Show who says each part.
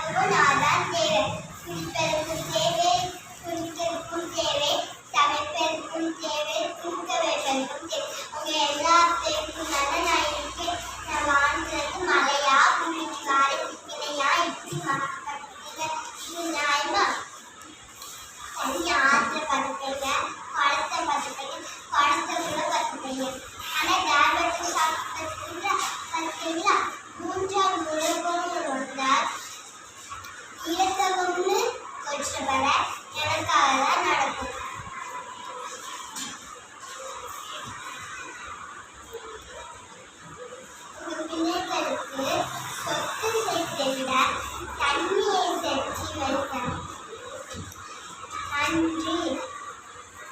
Speaker 1: பார்க்கவும் நான் தான் தேவை. குடிப்பதற்கும் தேவை, குடிக்கிறதுக்கும் தேவை, சமைப்பதற்கும் தேவை, தூக்க வைப்பதற்கும் தேவை. உங்க எல்லாத்துக்கும் தானே நான் இருக்கேன். நான் வாழ்ந்ததுக்கு மழையா குளிக்காரு என்னையா இப்படி மாற்றப்பட்டீங்க? இது நியாயமா? தண்ணி ஆற்ற பார்த்துட்டீங்க, குளத்தை பார்த்துட்டீங்க, குளத்தை கூட பார்த்துட்டீங்க. ஆனால் டேப்லெட் சாப்பிட்டீங்களா? பார்த்தீங்களா? மூன்றாம் உலகம்னு வந்தால் இலக்கம்னு கொஞ்சம் வர எனக்காக தான் நடக்கும்.